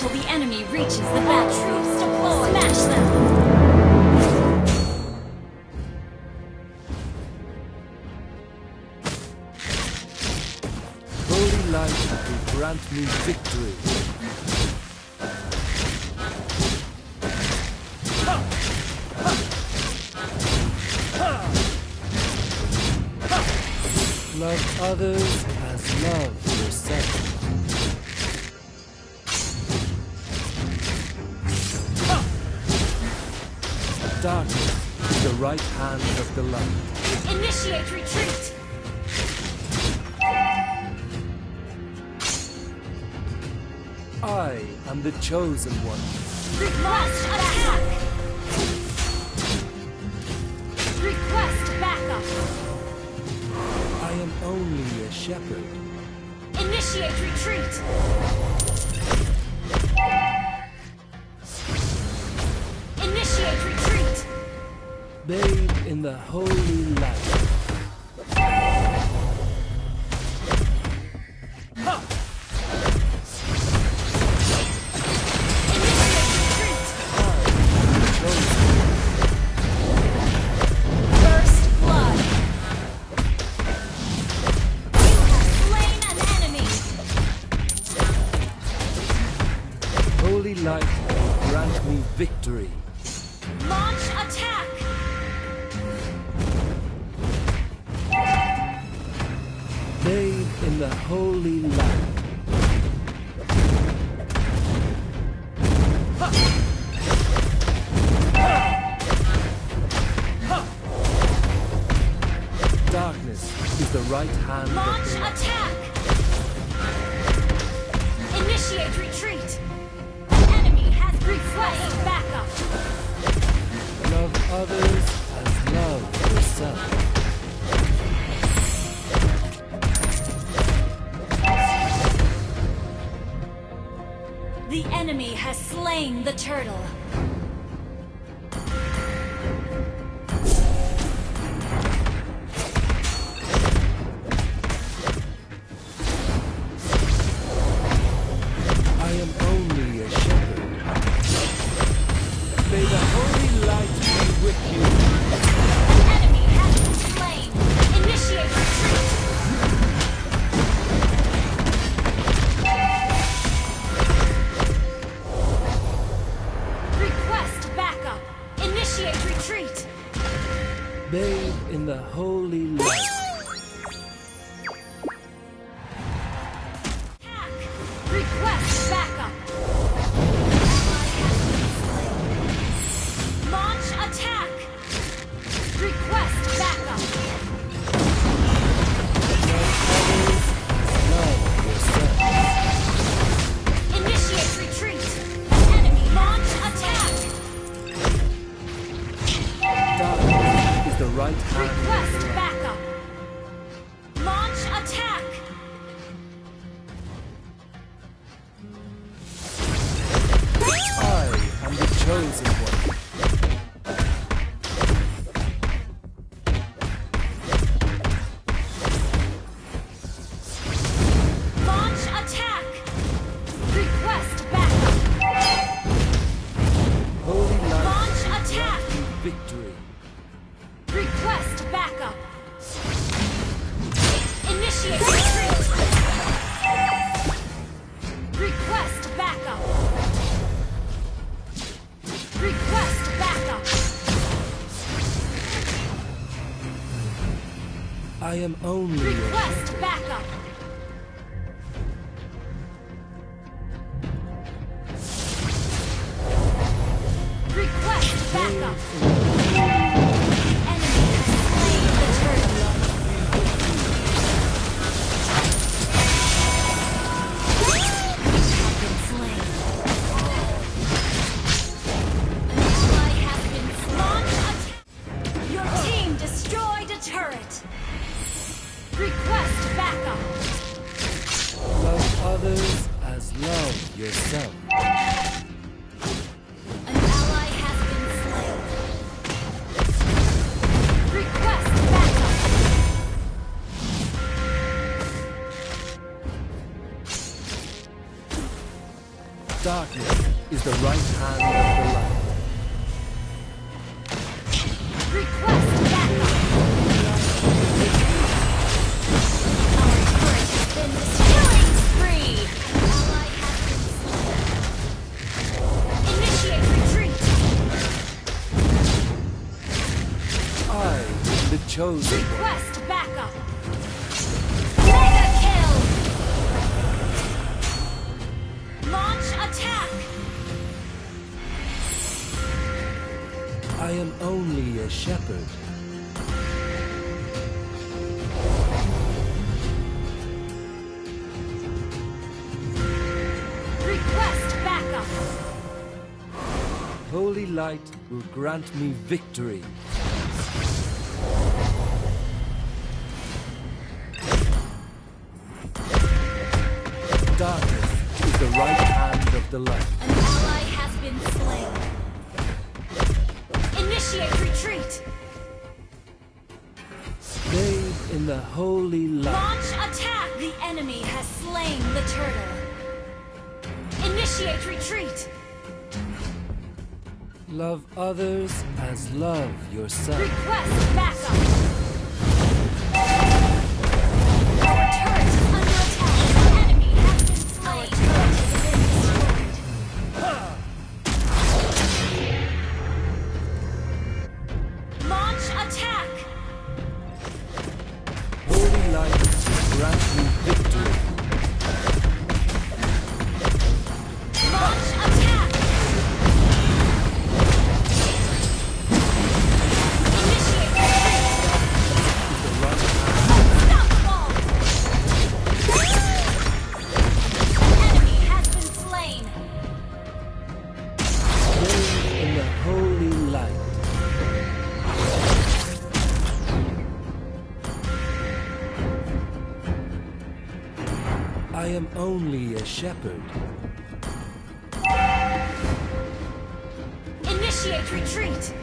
till the enemy reaches the battle. Troops deployed. Smash them! Holy light will grant me victory. Love others as love yourself. Darkness is the right hand of the light. Initiate retreat! I am the chosen one. Request attack! Request backup! I am only a shepherd. Initiate retreat! Initiate retreat! Bathe in the holy light. Holy light will grant me victory. Launch attack! Bathe in the holy light. Darkness is the right hand Launch of the light. attack! Initiate retreat! An enemy has request backup! Love others as love yourself. The enemy has slain the turtle. I am only a shepherd. May the holy light be with you. An enemy has been slain. Initiate retreat! Request backup! Initiate retreat! Bathe in the holy light. Attack! Request backup! Launch attack! Request backup! Love yourself. Initiate retreat! Enemy launch attack! Darkness is the right hand of Request the light. backup! Launch attack! I am the chosen one. Launch attack! Request backup! Holy light Launch will attack! grant me victory. Request backup! Initiate retreat! Request backup! Request backup! I am only a Request shepherd. backup! Request backup! Enemy has slain the turtle. Have been slain. An ally has been launched. Your team destroyed a turret. Request backup. Love others as love yourself. An ally has been slain. Request backup. Darkness is the right hand of the light. Request backup. Our turret has been killing spree. Ally has been slain. Initiate retreat. I am the chosen one. Request backup. Mega kill. Launch attack. I am only a shepherd. Request backup. Holy light will grant me victory. Darkness is the right hand of the light. An ally has been slain. Initiate retreat. Bathe in the holy light. Launch attack. The enemy has slain the turtle. Initiate retreat. Love others as love yourself. Request backup. Our turret is under attack. The enemy has been slain. Our turret has been destroyed. Launch attack. Holy light will grant me victory. Launch attack. Initiate retreat. The right hand. Unstoppable. An enemy has been slain. Bathe in the holy light. I am only a shepherd. Initiate retreat.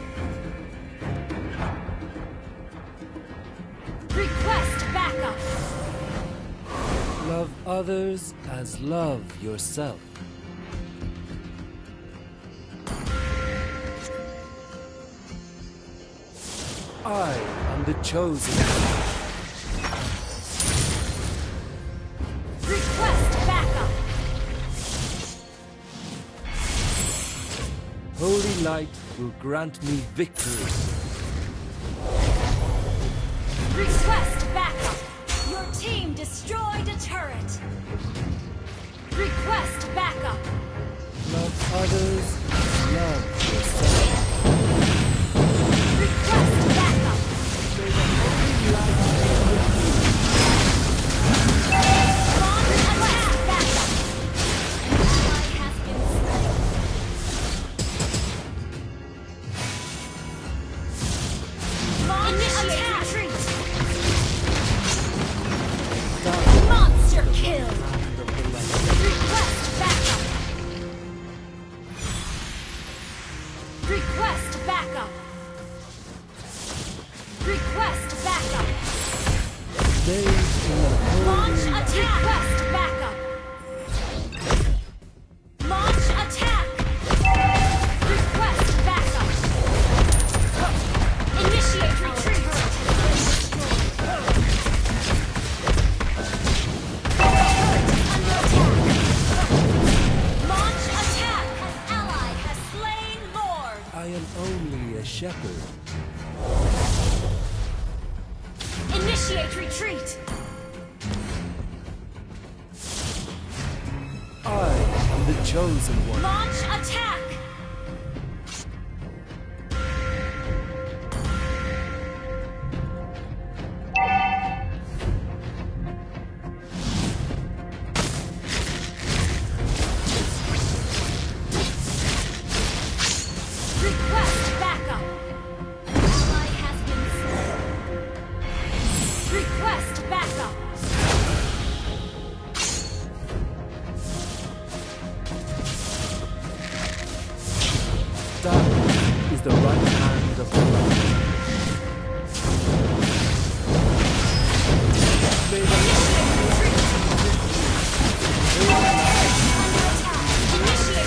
Request backup. Love others as love yourself. I am the chosen one. Request backup. Holy light will grant me victory. Request backup. Your team destroyed a turret. Request backup. Love others as love yourself. Request backup. Launch attack backup. An ally has been slain. Launch attack retreat. Darkness Monster is the kill. right hand of the light. Request backup. Request backup. Request backup. Bathe in the holy Launch light. attack. Request backup. Launch attack. Request backup. Initiate retreat. Our turret is under attack. Launch attack. An ally has slain Lord. I am only a shepherd. Initiate retreat. I am the chosen one. Launch attack. Request backup. An ally has been slain. Request backup. Darkness is the right hand of the light. May the Initiate retreat. Under attack. Initiate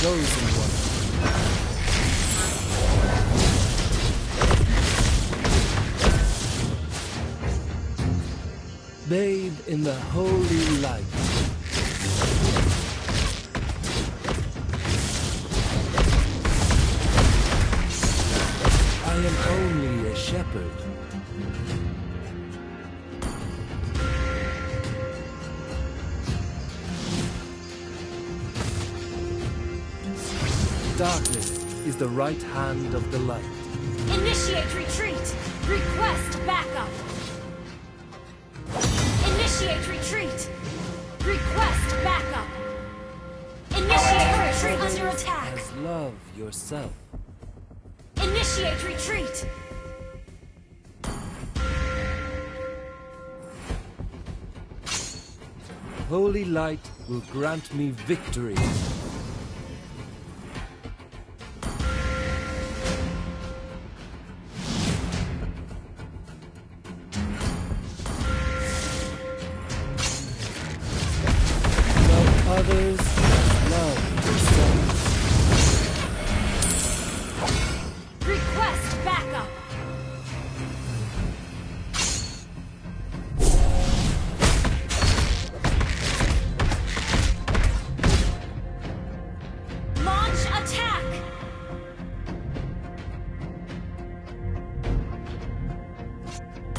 chosen one. Bathe in the holy light. I am only a shepherd. Darkness is the right hand of the light. Initiate retreat. Request backup. Initiate retreat. Request backup. Initiate retreat under attack. As love yourself. Initiate retreat. Holy light will grant me victory. Love others as love yourself. Request backup. Launch attack.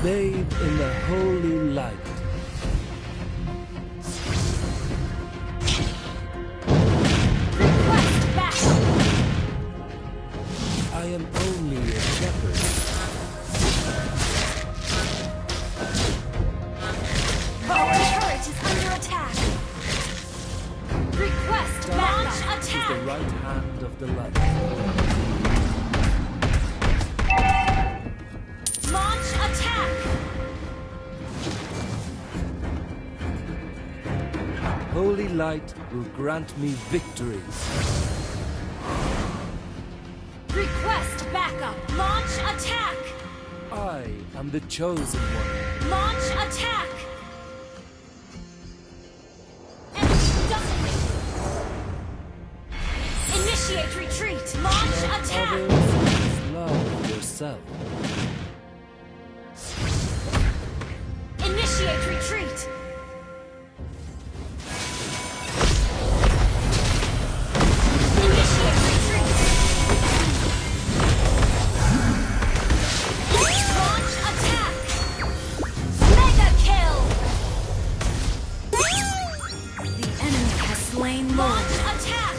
Bathe in the holy light. Request backup. I am only a shepherd. Our turret is under attack. Request launch Is the attack. right hand of the light. Launch attack. Holy light will grant me victories. Request backup. Launch attack. I am the chosen one. Launch attack. Enemy dominated. Initiate retreat. Launch attack. Others as love yourself. Initiate retreat. Initiate retreat. Launch attack. Mega kill. The enemy has slain launch attack.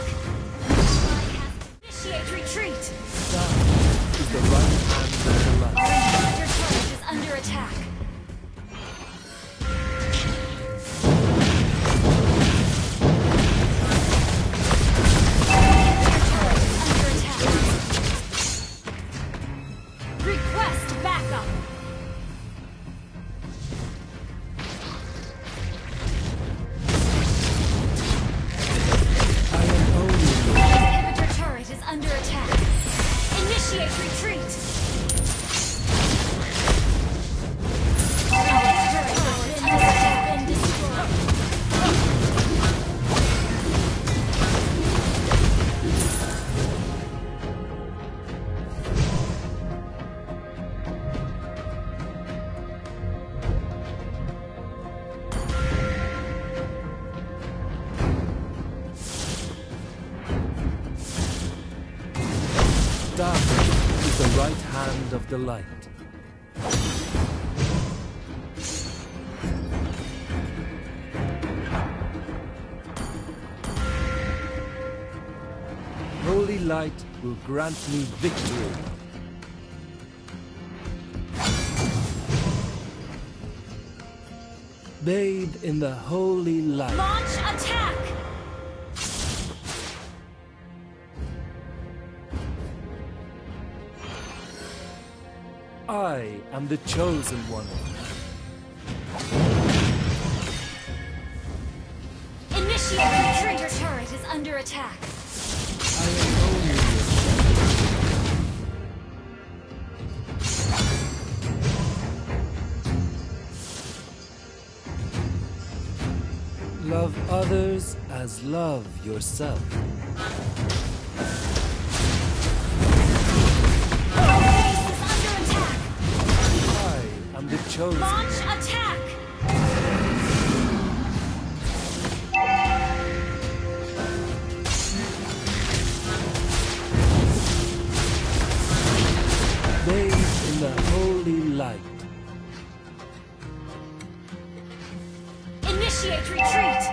Initiate retreat. That is the right hand of the light. Your turret is under attack. Request backup. I am only Inhibitor turret is under attack. Initiate retreat. Our turret has been destroyed. darkness is the right hand of the light. Holy light will grant me victory. Bathe in the holy light. Launch attack! I am the chosen one. Initiate retreat! Your turret is under attack. I am only a shepherd. Love others as love yourself. chosen. Launch attack! Bathe in the holy light. Initiate retreat!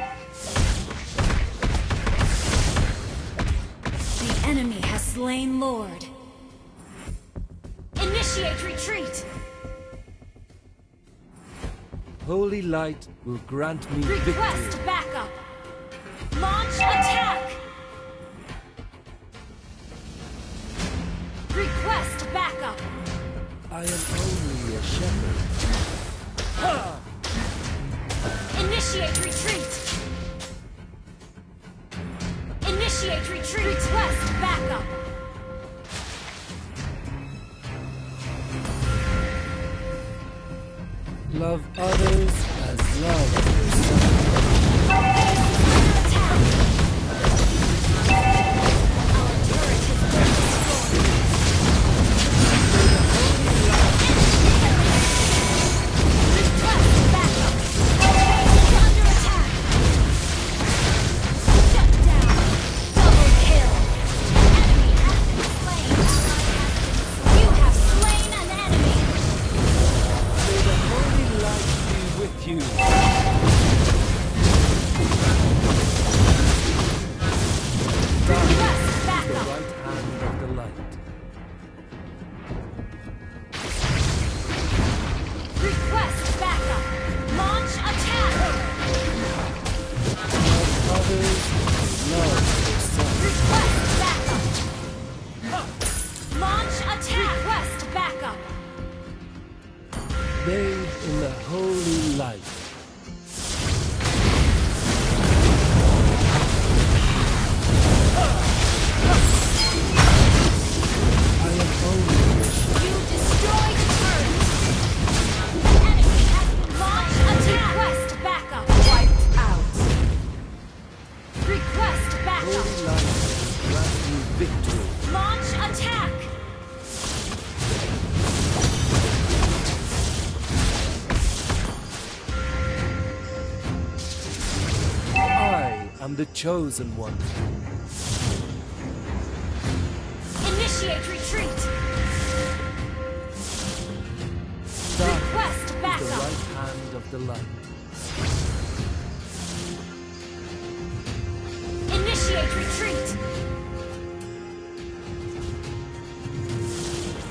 The enemy has slain Lord. Initiate retreat! Holy light will grant me Request victory. backup! Launch attack! Request backup! I am only a shepherd. Initiate retreat! Initiate retreat! Request backup! Love others as love yourself. Our base is under attack! Our turret has been destroyed! Request backup! Our base is under attack! Shut down! Double kill! Enemy has been slain! You have slain an enemy! May the holy light be with you. Request The backup! right hand of the light. Request backup! Launch attack! Love others as love yourself. Request backup! Launch attack! Request backup! Bathe in the holy light. I am only a shepherd. You destroyed the turret! The enemy has been launched attack! Request backup! Wiped out! Request backup! Holy light will grant you victory. Launch attack! I am the chosen one. Initiate retreat! Dark Request is the backup! right hand of the light. Initiate retreat!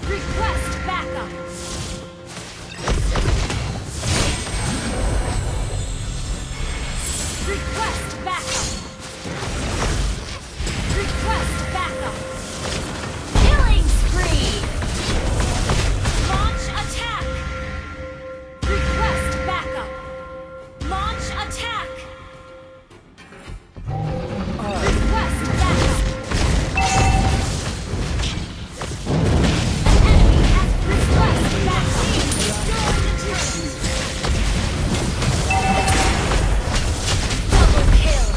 Request backup! Request backup! Request backup! Killing spree! Launch attack! Request backup! Launch attack! Request backup! An enemy has request backup! Destroy the turret! Double kill!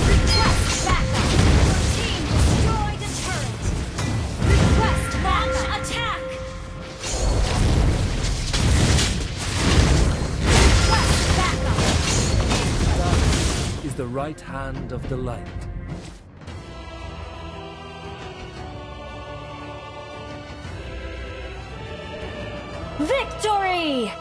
Request backup! Your team destroyed a turret! Request launch attack! Request backup! Dark is the right hand of the light. Victory!